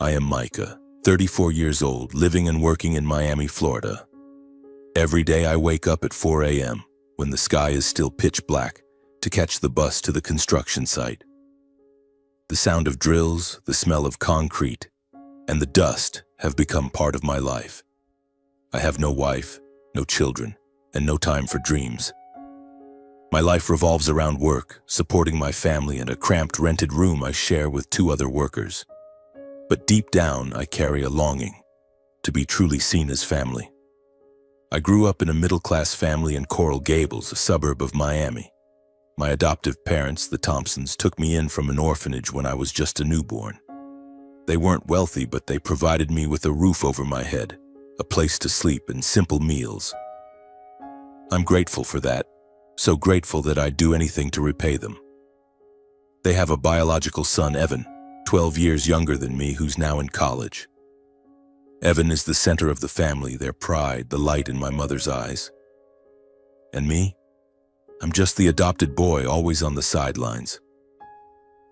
I am Micah, 34 years old, living and working in Miami, Florida. Every day I wake up at 4 a.m. when the sky is still pitch black to catch the bus to the construction site. The sound of drills, the smell of concrete, and the dust have become part of my life. I have no wife, no children, and no time for dreams. My life revolves around work, supporting my family in a cramped rented room I share with 2 other workers. But deep down, I carry a longing to be truly seen as family. I grew up in a middle-class family in Coral Gables, a suburb of Miami. My adoptive parents, the Thompsons, took me in from an orphanage when I was just a newborn. They weren't wealthy, but they provided me with a roof over my head, a place to sleep, and simple meals. I'm grateful for that, so grateful that I'd do anything to repay them. They have a biological son, Evan, 12 years younger than me, who's now in college. Evan is the center of the family, their pride, the light in my mother's eyes. And me? I'm just the adopted boy, always on the sidelines.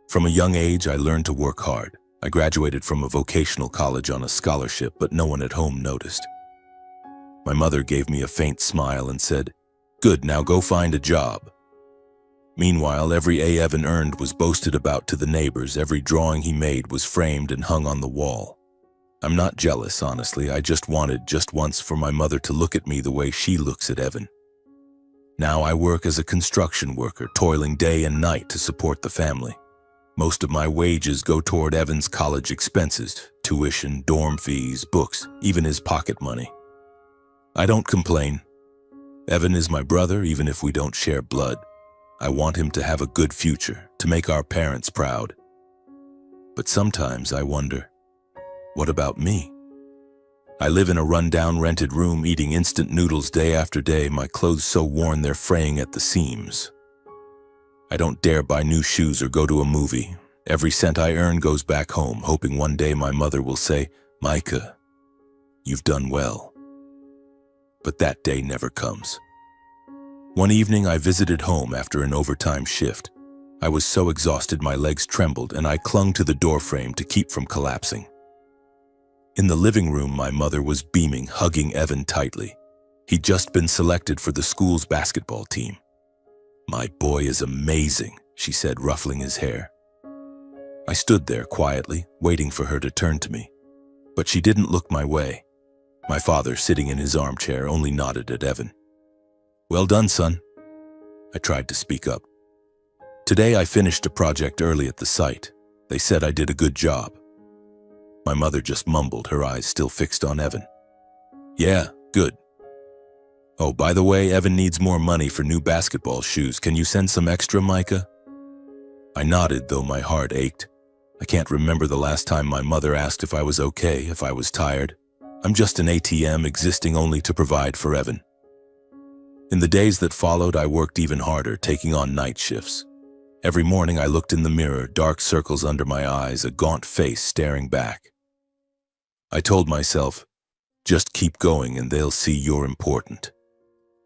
From a young age, I learned to work hard. I graduated from a vocational college on a scholarship, but no one at home noticed. My mother gave me a faint smile and said, "Good, now go find a job." Meanwhile, every A Evan earned was boasted about to the neighbors. Every drawing he made was framed and hung on the wall. I'm not jealous, honestly. I just wanted, just once, for my mother to look at me the way she looks at Evan. Now I work as a construction worker, toiling day and night to support the family. Most of my wages go toward Evan's college expenses, tuition, dorm fees, books, even his pocket money. I don't complain. Evan is my brother, even if we don't share blood. I want him to have a good future, to make our parents proud. But sometimes I wonder, what about me? I live in a rundown rented room, eating instant noodles day after day, my clothes so worn they're fraying at the seams. I don't dare buy new shoes or go to a movie. Every cent I earn goes back home, hoping one day my mother will say, "Micah, you've done well." But that day never comes. One evening I visited home after an overtime shift. I was so exhausted my legs trembled and I clung to the doorframe to keep from collapsing. In the living room, my mother was beaming, hugging Evan tightly. He'd just been selected for the school's basketball team. "My boy is amazing," she said, ruffling his hair. I stood there quietly, waiting for her to turn to me. But she didn't look my way. My father, sitting in his armchair, only nodded at Evan. "Well done, son." I tried to speak up. "Today I finished a project early at the site. They said I did a good job." My mother just mumbled, her eyes still fixed on Evan. "Yeah, good. Oh, by the way, Evan needs more money for new basketball shoes. Can you send some extra, Micah?" I nodded, though my heart ached. I can't remember the last time my mother asked if I was okay, if I was tired. I'm just an ATM existing only to provide for Evan. In the days that followed, I worked even harder, taking on night shifts. Every morning I looked in the mirror, dark circles under my eyes, a gaunt face staring back. I told myself, just keep going and they'll see you're important.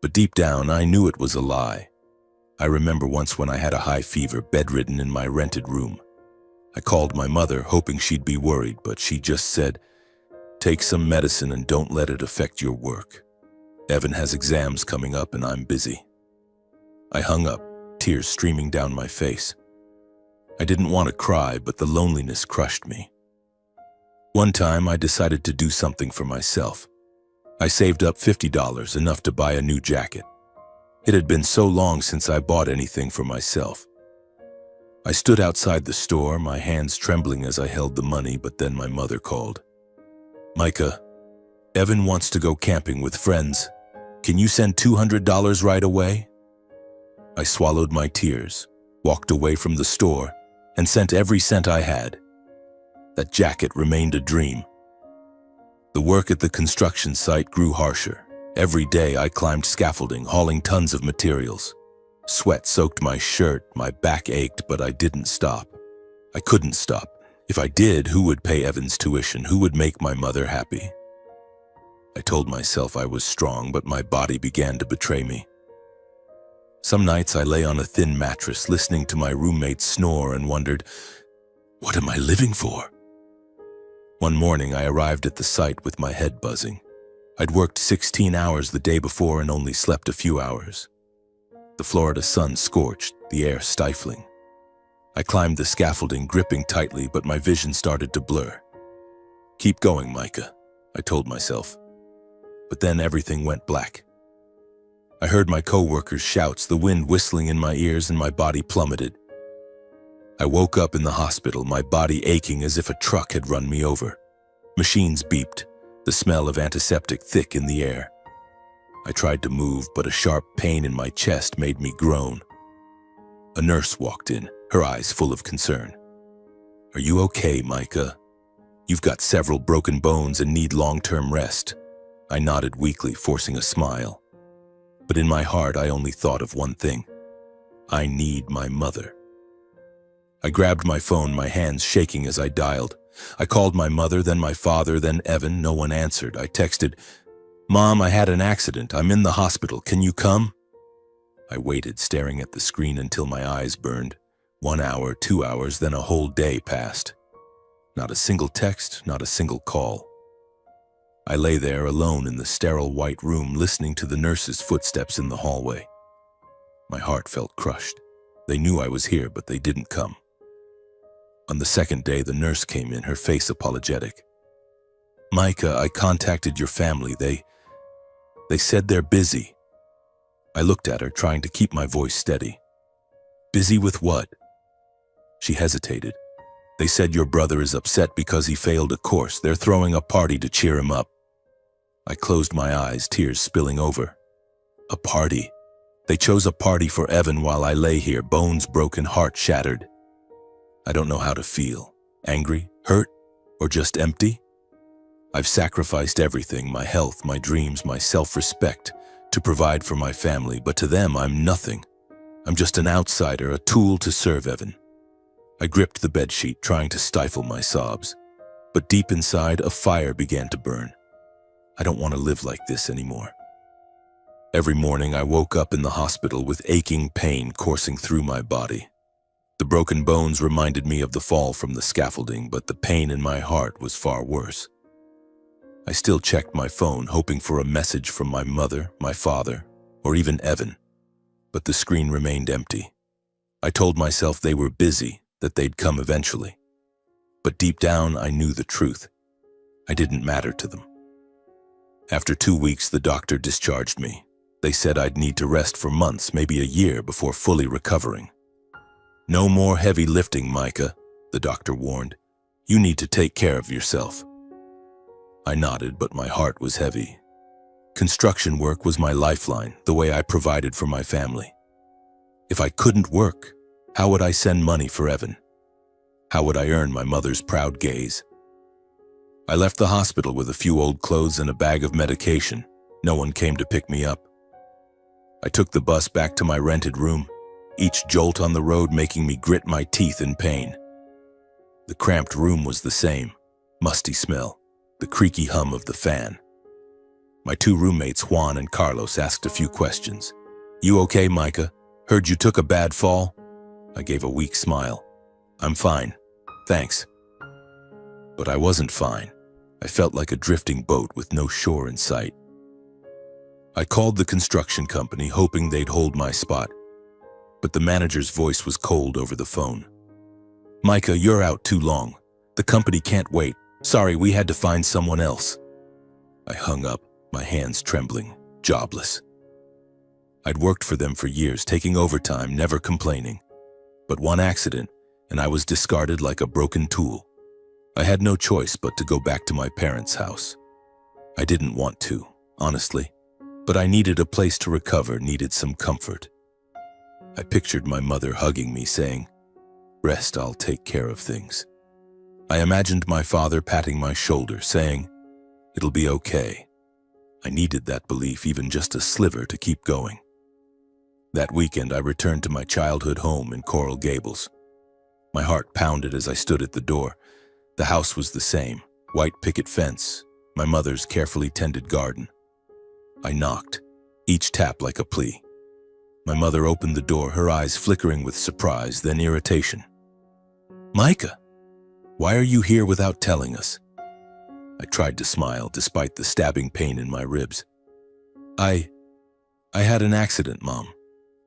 But deep down, I knew it was a lie. I remember once when I had a high fever, bedridden in my rented room. I called my mother, hoping she'd be worried, but she just said, "Take some medicine and don't let it affect your work. Evan has exams coming up and I'm busy." I hung up, tears streaming down my face. I didn't want to cry, but the loneliness crushed me. One time, I decided to do something for myself. I saved up $50, enough to buy a new jacket. It had been so long since I bought anything for myself. I stood outside the store, my hands trembling as I held the money, but then my mother called. "Micah, Evan wants to go camping with friends. Can you send $200 right away?" I swallowed my tears, walked away from the store, and sent every cent I had. That jacket remained a dream. The work at the construction site grew harsher. Every day I climbed scaffolding, hauling tons of materials. Sweat soaked my shirt, my back ached, but I didn't stop. I couldn't stop. If I did, who would pay Evan's tuition? Who would make my mother happy? I told myself I was strong, but my body began to betray me. Some nights I lay on a thin mattress, listening to my roommates snore and wondered, what am I living for? One morning, I arrived at the site with my head buzzing. I'd worked 16 hours the day before and only slept a few hours. The Florida sun scorched, the air stifling. I climbed the scaffolding, gripping tightly, but my vision started to blur. "Keep going, Micah," I told myself. But then everything went black. I heard my co-workers' shouts, the wind whistling in my ears, and my body plummeted. I woke up in the hospital, my body aching as if a truck had run me over. Machines beeped, the smell of antiseptic thick in the air. I tried to move, but a sharp pain in my chest made me groan. A nurse walked in, her eyes full of concern. "Are you okay, Micah? You've got several broken bones and need long-term rest." I nodded weakly, forcing a smile. But in my heart, I only thought of one thing. I need my mother. I grabbed my phone, my hands shaking as I dialed. I called my mother, then my father, then Evan. No one answered. I texted, "Mom, I had an accident. I'm in the hospital. Can you come?" I waited, staring at the screen until my eyes burned. 1 hour, 2 hours, then a whole day passed. Not a single text, not a single call. I lay there alone in the sterile white room, listening to the nurse's footsteps in the hallway. My heart felt crushed. They knew I was here, but they didn't come. On the second day, the nurse came in, her face apologetic. "Micah, I contacted your family. They said they're busy." I looked at her, trying to keep my voice steady. "Busy with what?" She hesitated. "They said your brother is upset because he failed a course. They're throwing a party to cheer him up." I closed my eyes, tears spilling over. A party? They chose a party for Evan while I lay here, bones broken, heart shattered. I don't know how to feel. Angry, hurt, or just empty? I've sacrificed everything, my health, my dreams, my self-respect, to provide for my family, but to them I'm nothing. I'm just an outsider, a tool to serve Evan. I gripped the bedsheet, trying to stifle my sobs. But deep inside, a fire began to burn. I don't want to live like this anymore. Every morning I woke up in the hospital with aching pain coursing through my body. The broken bones reminded me of the fall from the scaffolding, but the pain in my heart was far worse. I still checked my phone, hoping for a message from my mother, my father, or even Evan. But the screen remained empty. I told myself they were busy, that they'd come eventually. But deep down, I knew the truth. I didn't matter to them. After 2 weeks, the doctor discharged me. They said I'd need to rest for months, maybe a year, before fully recovering. "No more heavy lifting, Micah," the doctor warned. "You need to take care of yourself." I nodded, but my heart was heavy. Construction work was my lifeline, the way I provided for my family. If I couldn't work, how would I send money for Evan? How would I earn my mother's proud gaze? I left the hospital with a few old clothes and a bag of medication. No one came to pick me up. I took the bus back to my rented room, each jolt on the road making me grit my teeth in pain. The cramped room was the same, musty smell, the creaky hum of the fan. My 2 roommates, Juan and Carlos, asked a few questions. "You okay, Micah? Heard you took a bad fall?" I gave a weak smile. "I'm fine, thanks." But I wasn't fine. I felt like a drifting boat with no shore in sight. I called the construction company, hoping they'd hold my spot. But the manager's voice was cold over the phone. "Micah, you're out too long. The company can't wait. Sorry, we had to find someone else." I hung up, my hands trembling, jobless. I'd worked for them for years, taking overtime, never complaining. But one accident, and I was discarded like a broken tool. I had no choice but to go back to my parents' house. I didn't want to, honestly, but I needed a place to recover, needed some comfort. I pictured my mother hugging me, saying, "Rest, I'll take care of things." I imagined my father patting my shoulder, saying, "It'll be okay." I needed that belief, even just a sliver, to keep going. That weekend, I returned to my childhood home in Coral Gables. My heart pounded as I stood at the door. The house was the same, white picket fence, my mother's carefully tended garden. I knocked, each tap like a plea. My mother opened the door, her eyes flickering with surprise, then irritation. "Micah, why are you here without telling us?" I tried to smile despite the stabbing pain in my ribs. I had an accident, Mom.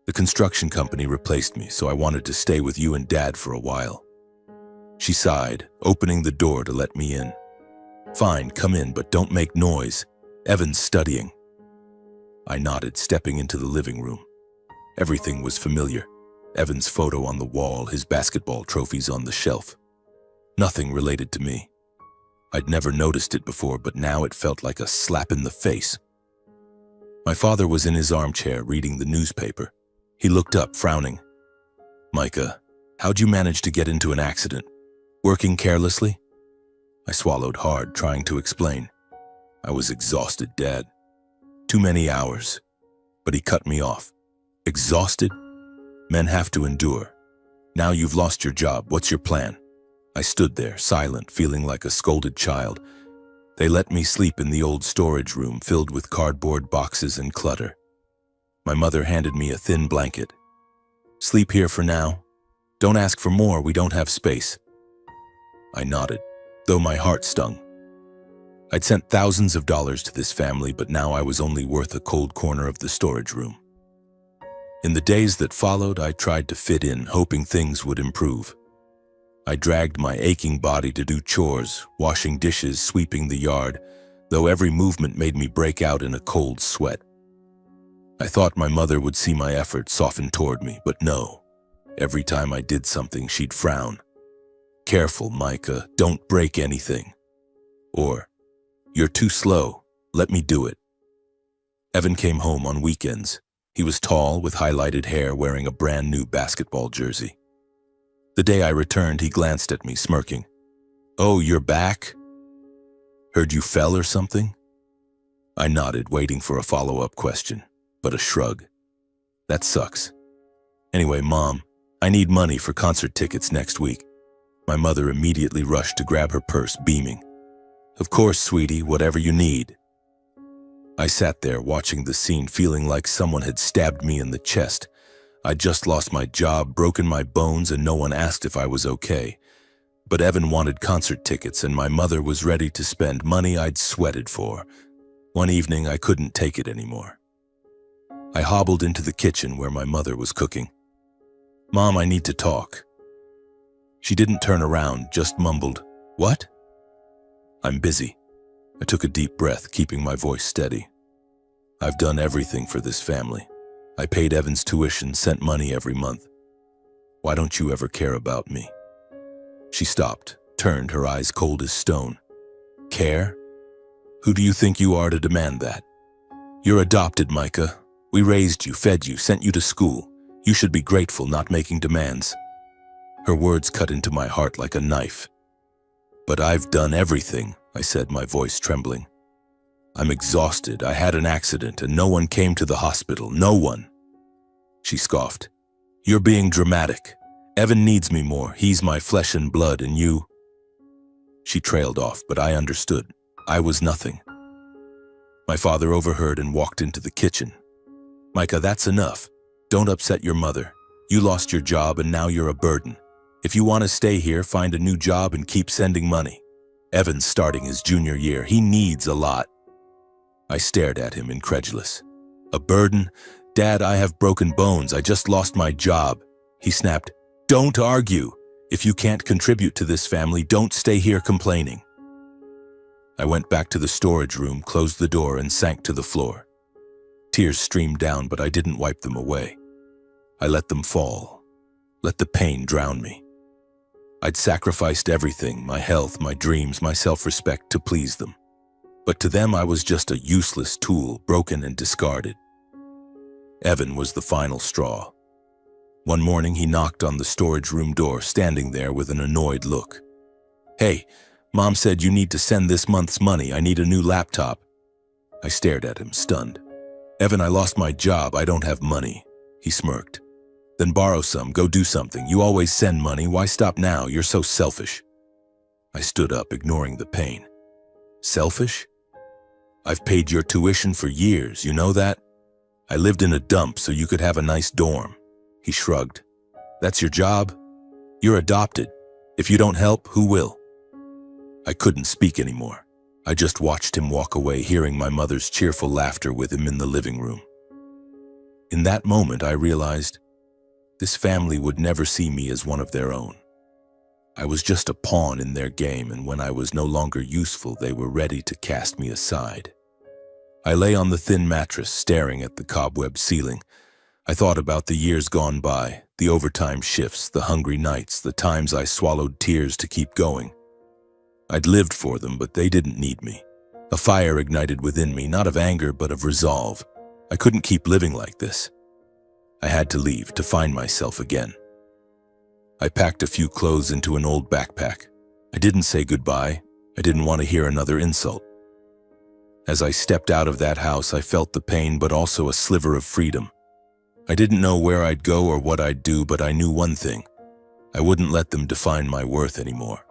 The construction company replaced me, so I wanted to stay with you and Dad for a while. She sighed, opening the door to let me in. Fine, come in, but don't make noise. Evan's studying. I nodded, stepping into the living room. Everything was familiar. Evan's photo on the wall, his basketball trophies on the shelf. Nothing related to me. I'd never noticed it before, but now it felt like a slap in the face. My father was in his armchair reading the newspaper. He looked up, frowning. Micah, how'd you manage to get into an accident? Working carelessly? I swallowed hard, trying to explain. I was exhausted, Dad. Too many hours. But he cut me off. Exhausted? Men have to endure. Now you've lost your job. What's your plan? I stood there, silent, feeling like a scolded child. They let me sleep in the old storage room filled with cardboard boxes and clutter. My mother handed me a thin blanket. Sleep here for now. Don't ask for more, we don't have space. I nodded, though my heart stung. I'd sent thousands of dollars to this family, but now I was only worth a cold corner of the storage room. In the days that followed, I tried to fit in, hoping things would improve. I dragged my aching body to do chores, washing dishes, sweeping the yard, though every movement made me break out in a cold sweat. I thought my mother would see my effort, soften toward me, but no. Every time I did something, she'd frown. Careful, Micah, don't break anything. Or, you're too slow, let me do it. Evan came home on weekends. He was tall, with highlighted hair, wearing a brand new basketball jersey. The day I returned, he glanced at me, smirking. Oh, you're back? Heard you fell or something? I nodded, waiting for a follow-up question, but a shrug. That sucks. Anyway, Mom, I need money for concert tickets next week. My mother immediately rushed to grab her purse, beaming. Of course, sweetie, whatever you need. I sat there watching the scene, feeling like someone had stabbed me in the chest. I'd just lost my job, broken my bones, and no one asked if I was okay. But Evan wanted concert tickets, and my mother was ready to spend money I'd sweated for. One evening, I couldn't take it anymore. I hobbled into the kitchen where my mother was cooking. Mom, I need to talk. She didn't turn around, just mumbled, What? I'm busy. I took a deep breath, keeping my voice steady. I've done everything for this family. I paid Evan's tuition, sent money every month. Why don't you ever care about me? She stopped, turned, her eyes cold as stone. Care? Who do you think you are to demand that? You're adopted, Micah. We raised you, fed you, sent you to school. You should be grateful, not making demands. Her words cut into my heart like a knife. But I've done everything, I said, my voice trembling. I'm exhausted. I had an accident and no one came to the hospital. No one. She scoffed. You're being dramatic. Evan needs me more. He's my flesh and blood, and you... She trailed off, but I understood. I was nothing. My father overheard and walked into the kitchen. Micah, that's enough. Don't upset your mother. You lost your job and now you're a burden. If you want to stay here, find a new job and keep sending money. Evan's starting his junior year. He needs a lot. I stared at him, incredulous. A burden? Dad, I have broken bones. I just lost my job. He snapped, Don't argue. If you can't contribute to this family, don't stay here complaining. I went back to the storage room, closed the door, and sank to the floor. Tears streamed down, but I didn't wipe them away. I let them fall. Let the pain drown me. I'd sacrificed everything, my health, my dreams, my self-respect, to please them. But to them, I was just a useless tool, broken and discarded. Evan was the final straw. One morning, he knocked on the storage room door, standing there with an annoyed look. Hey, Mom said you need to send this month's money. I need a new laptop. I stared at him, stunned. Evan, I lost my job. I don't have money. He smirked. Then borrow some. Go do something. You always send money. Why stop now? You're so selfish. I stood up, ignoring the pain. Selfish? I've paid your tuition for years, you know that? I lived in a dump so you could have a nice dorm. He shrugged. That's your job? You're adopted. If you don't help, who will? I couldn't speak anymore. I just watched him walk away, hearing my mother's cheerful laughter with him in the living room. In that moment, I realized this family would never see me as one of their own. I was just a pawn in their game, and when I was no longer useful, they were ready to cast me aside. I lay on the thin mattress, staring at the cobweb ceiling. I thought about the years gone by, the overtime shifts, the hungry nights, the times I swallowed tears to keep going. I'd lived for them, but they didn't need me. A fire ignited within me, not of anger, but of resolve. I couldn't keep living like this. I had to leave, to find myself again. I packed a few clothes into an old backpack. I didn't say goodbye. I didn't want to hear another insult. As I stepped out of that house, I felt the pain, but also a sliver of freedom. I didn't know where I'd go or what I'd do, but I knew one thing. I wouldn't let them define my worth anymore.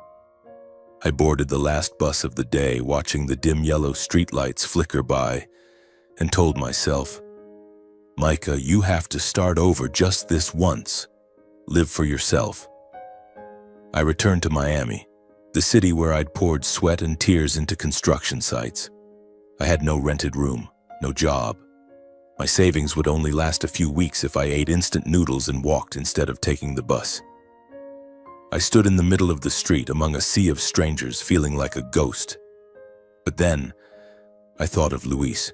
I boarded the last bus of the day, watching the dim yellow streetlights flicker by, and told myself, Micah, you have to start over just this once. Live for yourself. I returned to Miami, the city where I'd poured sweat and tears into construction sites. I had no rented room, no job. My savings would only last a few weeks if I ate instant noodles and walked instead of taking the bus. I stood in the middle of the street among a sea of strangers, feeling like a ghost. But then, I thought of Luis,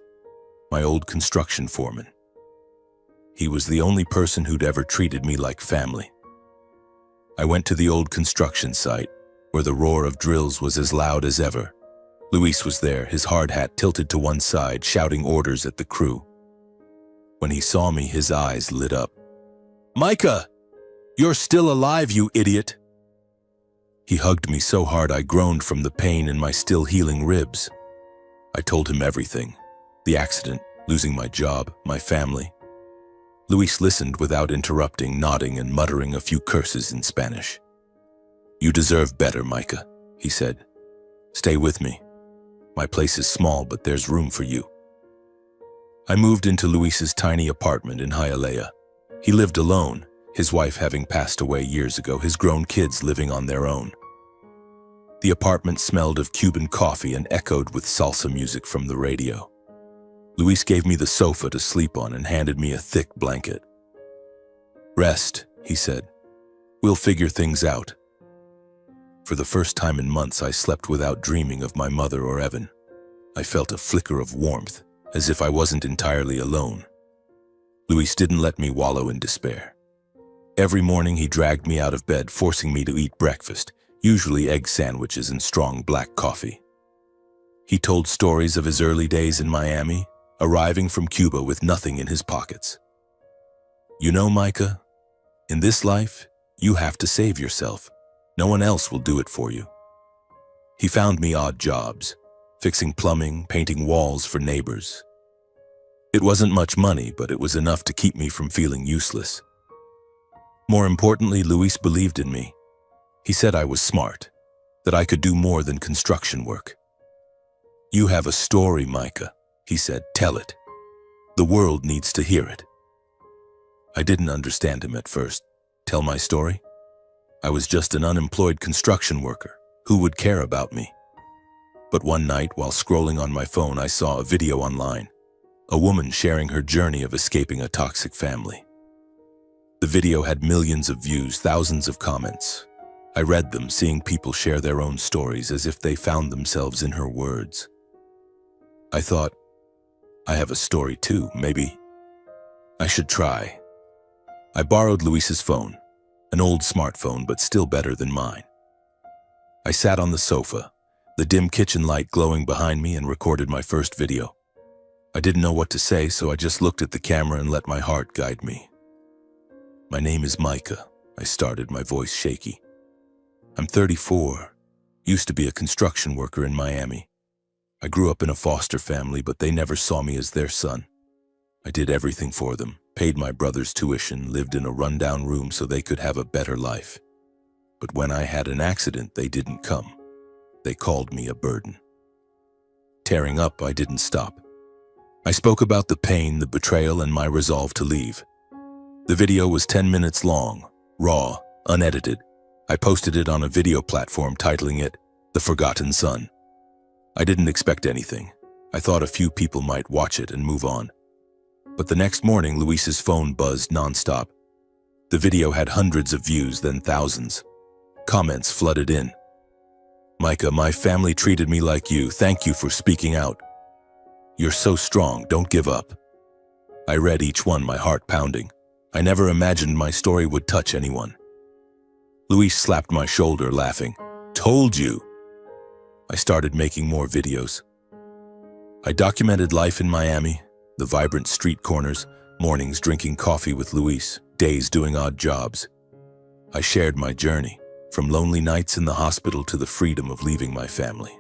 my old construction foreman. He was the only person who'd ever treated me like family. I went to the old construction site, where the roar of drills was as loud as ever. Luis was there, his hard hat tilted to one side, shouting orders at the crew. When he saw me, his eyes lit up. Micah, you're still alive, you idiot! He hugged me so hard I groaned from the pain in my still healing ribs. I told him everything. The accident, losing my job, my family. Luis listened without interrupting, nodding and muttering a few curses in Spanish. You deserve better, Micah, he said. Stay with me. My place is small, but there's room for you. I moved into Luis's tiny apartment in Hialeah. He lived alone, his wife having passed away years ago, his grown kids living on their own. The apartment smelled of Cuban coffee and echoed with salsa music from the radio. Luis gave me the sofa to sleep on and handed me a thick blanket. Rest, he said. We'll figure things out. For the first time in months, I slept without dreaming of my mother or Evan. I felt a flicker of warmth, as if I wasn't entirely alone. Luis didn't let me wallow in despair. Every morning he dragged me out of bed, forcing me to eat breakfast, usually egg sandwiches and strong black coffee. He told stories of his early days in Miami, arriving from Cuba with nothing in his pockets. You know, Micah, in this life, you have to save yourself. No one else will do it for you. He found me odd jobs, fixing plumbing, painting walls for neighbors. It wasn't much money, but it was enough to keep me from feeling useless. More importantly, Luis believed in me. He said I was smart, that I could do more than construction work. You have a story, Micah, he said. Tell it. The world needs to hear it. I didn't understand him at first. Tell my story? I was just an unemployed construction worker. Who would care about me? But one night, while scrolling on my phone, I saw a video online. A woman sharing her journey of escaping a toxic family. The video had millions of views, thousands of comments. I read them, seeing people share their own stories as if they found themselves in her words. I thought, I have a story too, maybe I should try. I borrowed Luis's phone, an old smartphone, but still better than mine. I sat on the sofa, the dim kitchen light glowing behind me, and recorded my first video. I didn't know what to say, so I just looked at the camera and let my heart guide me. My name is Micah, I started, my voice shaky. I'm 34, used to be a construction worker in Miami. I grew up in a foster family, but they never saw me as their son. I did everything for them, paid my brother's tuition, lived in a rundown room so they could have a better life. But when I had an accident, they didn't come. They called me a burden. Tearing up, I didn't stop. I spoke about the pain, the betrayal, and my resolve to leave. The video was 10 minutes long, raw, unedited. I posted it on a video platform, titling it The Forgotten Son. I didn't expect anything. I thought a few people might watch it and move on. But the next morning, Luis's phone buzzed nonstop. The video had hundreds of views, then thousands. Comments flooded in. "Micah, my family treated me like you. Thank you for speaking out. You're so strong, don't give up." I read each one, my heart pounding. I never imagined my story would touch anyone. Luis slapped my shoulder, laughing. "Told you." I started making more videos. I documented life in Miami, the vibrant street corners, mornings drinking coffee with Luis, days doing odd jobs. I shared my journey, from lonely nights in the hospital to the freedom of leaving my family.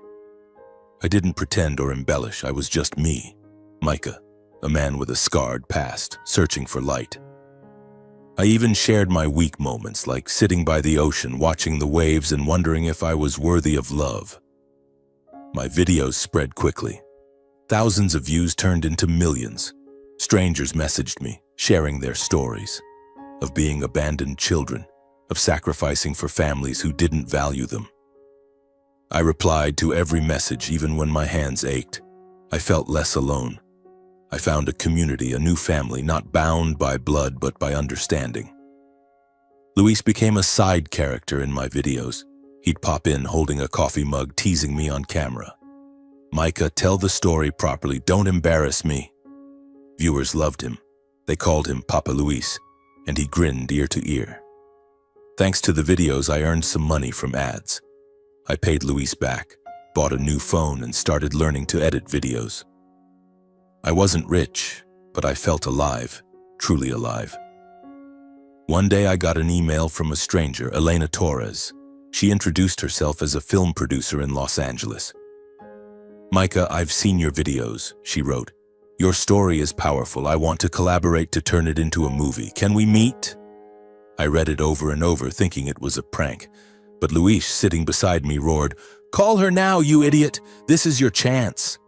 I didn't pretend or embellish, I was just me, Micah, a man with a scarred past, searching for light. I even shared my weak moments, like sitting by the ocean, watching the waves and wondering if I was worthy of love. My videos spread quickly. Thousands of views turned into millions. Strangers messaged me, sharing their stories of being abandoned children, of sacrificing for families who didn't value them. I replied to every message, even when my hands ached. I felt less alone. I found a community, a new family, not bound by blood but by understanding. Luis became a side character in my videos. He'd pop in holding a coffee mug, teasing me on camera. "Micah, tell the story properly, don't embarrass me." Viewers loved him. They called him Papa Luis, and he grinned ear to ear. Thanks to the videos, I earned some money from ads. I paid Luis back, bought a new phone, and started learning to edit videos. I wasn't rich, but I felt alive, truly alive. One day I got an email from a stranger, Elena Torres. She introduced herself as a film producer in Los Angeles. "Micah, I've seen your videos," she wrote. "Your story is powerful. I want to collaborate to turn it into a movie. Can we meet?" I read it over and over, thinking it was a prank. But Luis, sitting beside me, roared, "Call her now, you idiot! This is your chance!"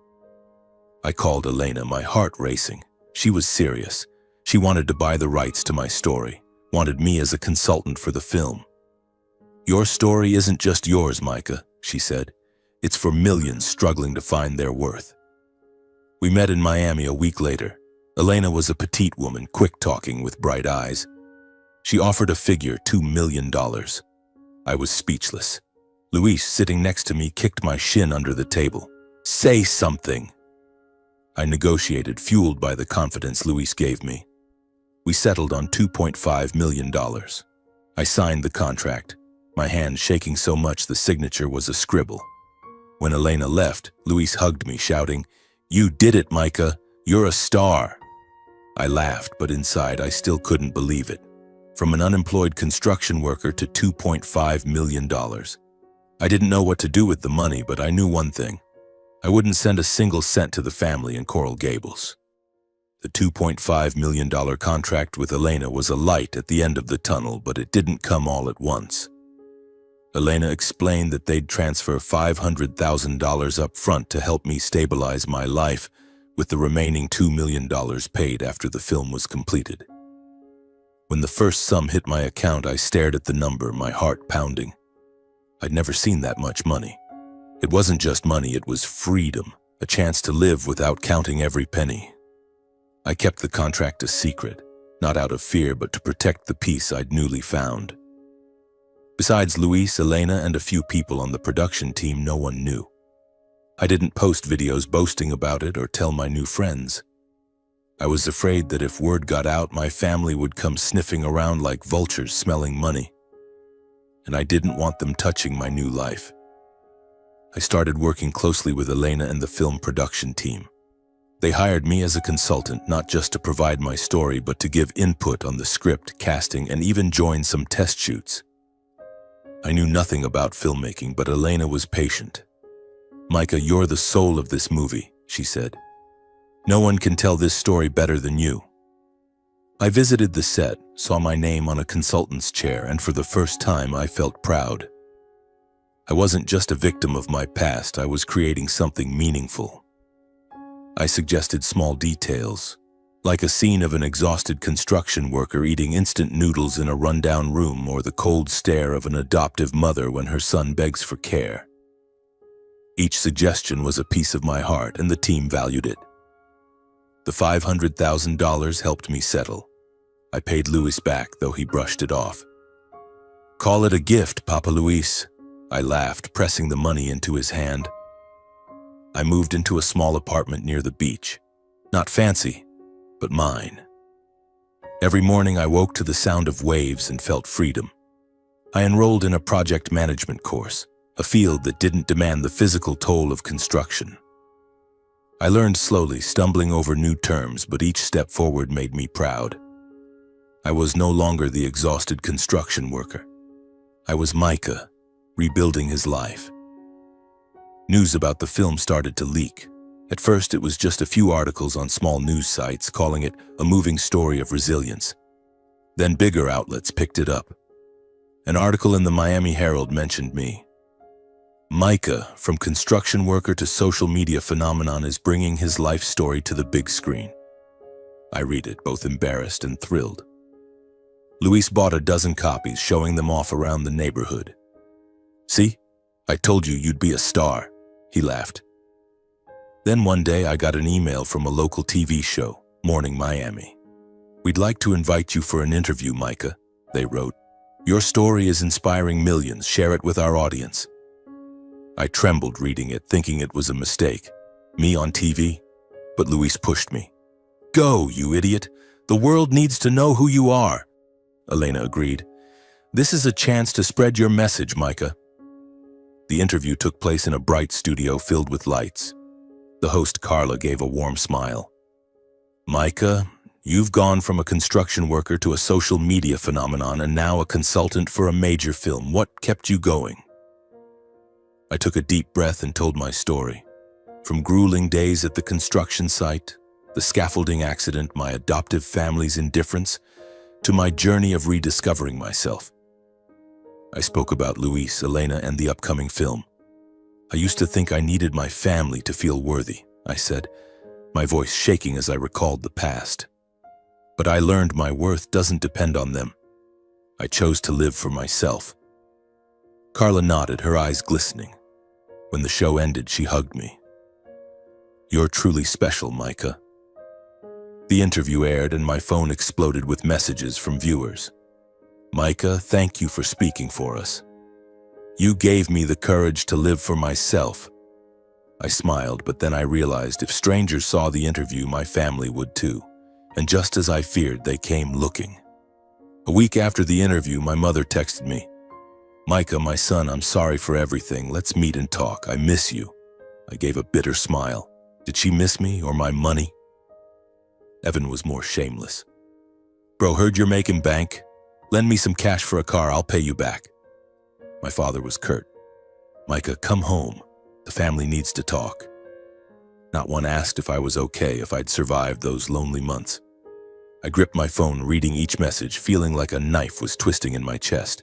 I called Elena, my heart racing. She was serious. She wanted to buy the rights to my story, wanted me as a consultant for the film. "Your story isn't just yours, Micah," she said. "It's for millions struggling to find their worth." We met in Miami a week later. Elena was a petite woman, quick-talking with bright eyes. She offered a figure, $2 million. I was speechless. Luis, sitting next to me, kicked my shin under the table. "Say something." I negotiated, fueled by the confidence Luis gave me. We settled on $2.5 million. I signed the contract, my hand shaking so much the signature was a scribble. When Elena left, Luis hugged me, shouting, "You did it, Micah. You're a star." I laughed, but inside I still couldn't believe it. From an unemployed construction worker to $2.5 million. I didn't know what to do with the money, but I knew one thing. I wouldn't send a single cent to the family in Coral Gables. The $2.5 million contract with Elena was a light at the end of the tunnel, but it didn't come all at once. Elena explained that they'd transfer $500,000 up front to help me stabilize my life, with the remaining $2 million paid after the film was completed. When the first sum hit my account, I stared at the number, my heart pounding. I'd never seen that much money. It wasn't just money, it was freedom, a chance to live without counting every penny. I kept the contract a secret, not out of fear, but to protect the peace I'd newly found. Besides Luis, Elena, and a few people on the production team, no one knew. I didn't post videos boasting about it or tell my new friends. I was afraid that if word got out, my family would come sniffing around like vultures smelling money. And I didn't want them touching my new life. I started working closely with Elena and the film production team. They hired me as a consultant, not just to provide my story, but to give input on the script, casting, and even join some test shoots. I knew nothing about filmmaking, but Elena was patient. "Micah, you're the soul of this movie," she said. "No one can tell this story better than you." I visited the set, saw my name on a consultant's chair, and for the first time I felt proud. I wasn't just a victim of my past, I was creating something meaningful. I suggested small details, like a scene of an exhausted construction worker eating instant noodles in a rundown room, or the cold stare of an adoptive mother when her son begs for care. Each suggestion was a piece of my heart, and the team valued it. The $500,000 helped me settle. I paid Luis back, though he brushed it off. "Call it a gift, Papa Luis," I laughed, pressing the money into his hand. I moved into a small apartment near the beach. Not fancy, but mine. Every morning I woke to the sound of waves and felt freedom. I enrolled in a project management course, a field that didn't demand the physical toll of construction. I learned slowly, stumbling over new terms, but each step forward made me proud. I was no longer the exhausted construction worker. I was Micah, rebuilding his life. News about the film started to leak. At first, it was just a few articles on small news sites calling it a moving story of resilience. Then bigger outlets picked it up. An article in the Miami Herald mentioned me. Micah, from construction worker to social media phenomenon, is bringing his life story to the big screen. I read it, both embarrassed and thrilled. Luis bought a dozen copies, showing them off around the neighborhood. "See? I told you you'd be a star," he laughed. Then one day I got an email from a local TV show, Morning Miami. "We'd like to invite you for an interview, Micah," they wrote. "Your story is inspiring millions. Share it with our audience." I trembled reading it, thinking it was a mistake. Me on TV? But Luis pushed me. "Go, you idiot. The world needs to know who you are." Elena agreed. "This is a chance to spread your message, Micah." The interview took place in a bright studio filled with lights. The host, Carla, gave a warm smile. "Micah, you've gone from a construction worker to a social media phenomenon and now a consultant for a major film. What kept you going?" I took a deep breath and told my story. From grueling days at the construction site, the scaffolding accident, my adoptive family's indifference, to my journey of rediscovering myself. I spoke about Luis, Elena, and the upcoming film. "I used to think I needed my family to feel worthy," I said, my voice shaking as I recalled the past. "But I learned my worth doesn't depend on them. I chose to live for myself." Carla nodded, her eyes glistening. When the show ended, she hugged me. "You're truly special, Micah." The interview aired and my phone exploded with messages from viewers. "Micah, thank you for speaking for us. You gave me the courage to live for myself." I smiled, but then I realized if strangers saw the interview, my family would too. And just as I feared, they came looking. A week after the interview, my mother texted me. "Micah, my son, I'm sorry for everything. Let's meet and talk. I miss you." I gave a bitter smile. Did she miss me or my money? Evan was more shameless. "Bro, heard you're making bank? Lend me some cash for a car, I'll pay you back." My father was curt. "Micah, come home. The family needs to talk." Not one asked if I was okay, if I'd survived those lonely months. I gripped my phone, reading each message, feeling like a knife was twisting in my chest.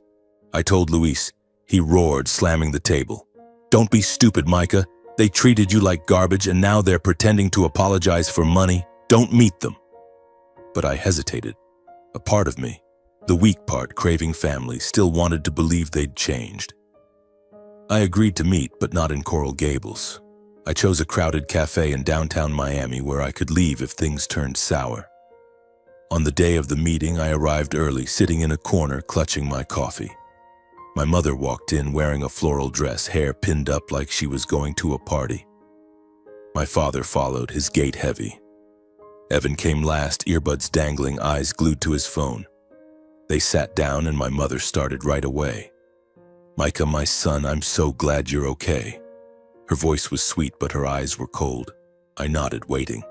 I told Luis. He roared, slamming the table. "Don't be stupid, Micah. They treated you like garbage and now they're pretending to apologize for money. Don't meet them." But I hesitated. A part of me, the weak part craving family, still wanted to believe they'd changed. I agreed to meet, but not in Coral Gables. I chose a crowded cafe in downtown Miami where I could leave if things turned sour. On the day of the meeting, I arrived early, sitting in a corner, clutching my coffee. My mother walked in wearing a floral dress, hair pinned up like she was going to a party. My father followed, his gait heavy. Evan came last, earbuds dangling, eyes glued to his phone. They sat down and my mother started right away. "Micah, my son, I'm so glad you're okay." Her voice was sweet, but her eyes were cold. I nodded, waiting.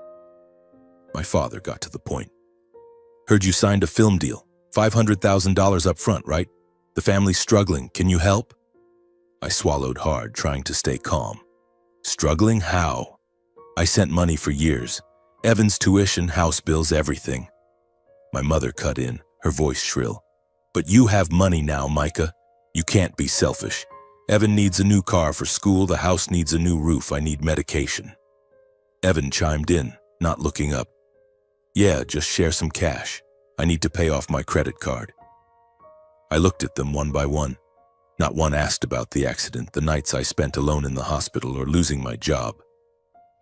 My father got to the point. "Heard you signed a film deal. $500,000 up front, right? The family's struggling. Can you help?" I swallowed hard, trying to stay calm. "Struggling? How?" "I sent money for years. Evan's tuition, house bills, everything." My mother cut in, her voice shrill. "But you have money now, Micah. You can't be selfish. Evan needs a new car for school, the house needs a new roof, I need medication." Evan chimed in, not looking up. "Yeah, just share some cash. I need to pay off my credit card." I looked at them one by one. Not one asked about the accident, the nights I spent alone in the hospital, or losing my job.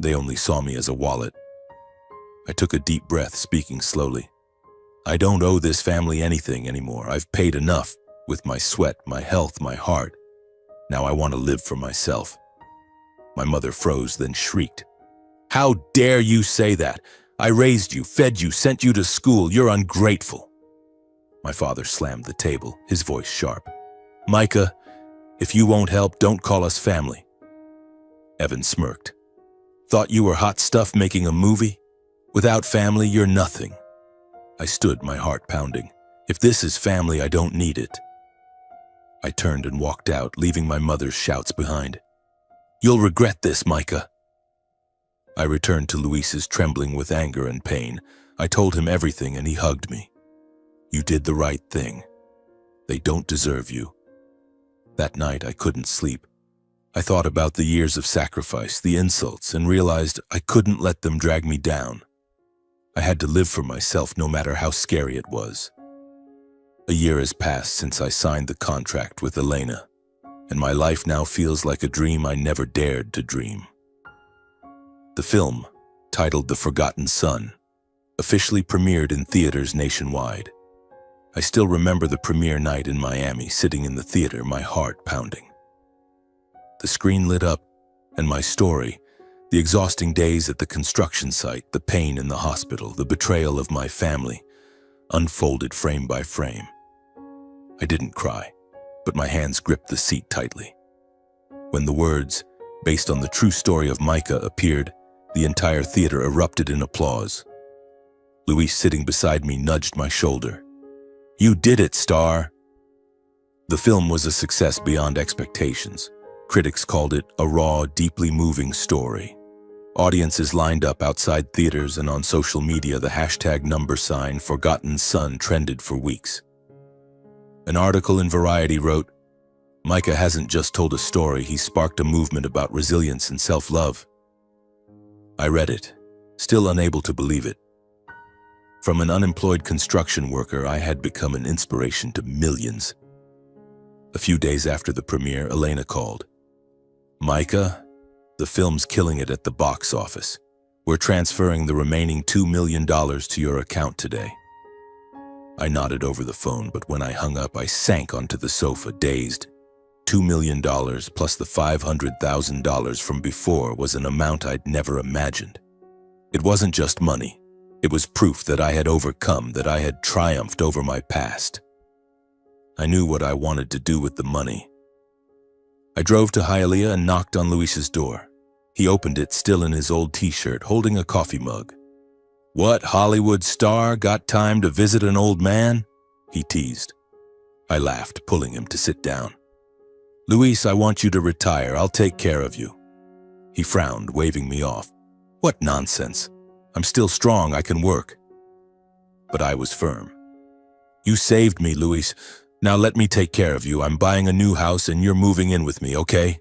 They only saw me as a wallet. I took a deep breath, speaking slowly. I don't owe this family anything anymore. I've paid enough with my sweat, my health, my heart. Now I want to live for myself. My mother froze, then shrieked. How dare you say that? I raised you, fed you, sent you to school. You're ungrateful. My father slammed the table, his voice sharp. Micah, if you won't help, don't call us family. Evan smirked. Thought you were hot stuff making a movie? Without family, you're nothing. I stood, my heart pounding. If this is family, I don't need it. I turned and walked out, leaving my mother's shouts behind. You'll regret this, Micah. I returned to Luis's, trembling with anger and pain. I told him everything and he hugged me. You did the right thing. They don't deserve you. That night I couldn't sleep. I thought about the years of sacrifice, the insults, and realized I couldn't let them drag me down. I had to live for myself no matter how scary it was. A year has passed since I signed the contract with Elena, and my life now feels like a dream I never dared to dream. The film, titled The Forgotten Son, officially premiered in theaters nationwide. I still remember the premiere night in Miami, sitting in the theater, my heart pounding. The screen lit up, and my story, the exhausting days at the construction site, the pain in the hospital, the betrayal of my family, unfolded frame by frame. I didn't cry, but my hands gripped the seat tightly. When the words, based on the true story of Micah, appeared, the entire theater erupted in applause. Luis, sitting beside me, nudged my shoulder. You did it, Star! The film was a success beyond expectations. Critics called it a raw, deeply moving story. Audiences lined up outside theaters, and on social media the hashtag #Forgotten Son trended for weeks. An article in Variety wrote, Micah hasn't just told a story, he sparked a movement about resilience and self-love. I read it, still unable to believe it. From an unemployed construction worker, I had become an inspiration to millions. A few days after the premiere, Elena called. Micah, the film's killing it at the box office. We're transferring the remaining $2 million to your account today. I nodded over the phone, but when I hung up, I sank onto the sofa, dazed. $2 million plus the $500,000 from before was an amount I'd never imagined. It wasn't just money. It was proof that I had overcome, that I had triumphed over my past. I knew what I wanted to do with the money. I drove to Hialeah and knocked on Luis's door. He opened it, still in his old t-shirt, holding a coffee mug. What Hollywood star got time to visit an old man? He teased. I laughed, pulling him to sit down. Luis, I want you to retire. I'll take care of you. He frowned, waving me off. What nonsense. I'm still strong, I can work. But I was firm. You saved me, Luis. Now let me take care of you. I'm buying a new house and you're moving in with me, okay?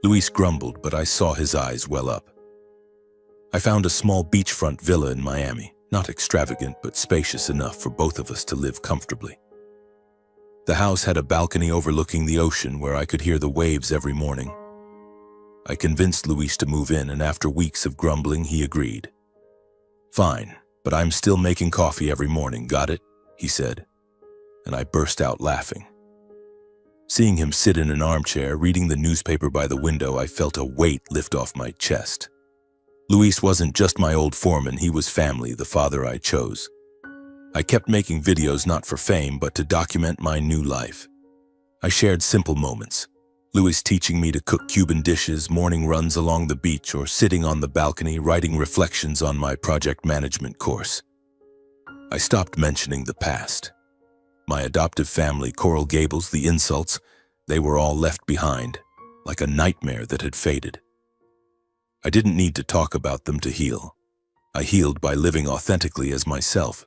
Luis grumbled, but I saw his eyes well up. I found a small beachfront villa in Miami, not extravagant but spacious enough for both of us to live comfortably. The house had a balcony overlooking the ocean where I could hear the waves every morning. I convinced Luis to move in, and after weeks of grumbling, he agreed. Fine, but I'm still making coffee every morning, got it? He said, and I burst out laughing. Seeing him sit in an armchair, reading the newspaper by the window, I felt a weight lift off my chest. Luis wasn't just my old foreman, he was family, the father I chose. I kept making videos not for fame, but to document my new life. I shared simple moments. Luis teaching me to cook Cuban dishes, morning runs along the beach, or sitting on the balcony writing reflections on my project management course. I stopped mentioning the past. My adoptive family, Coral Gables, the insults, they were all left behind, like a nightmare that had faded. I didn't need to talk about them to heal. I healed by living authentically as myself.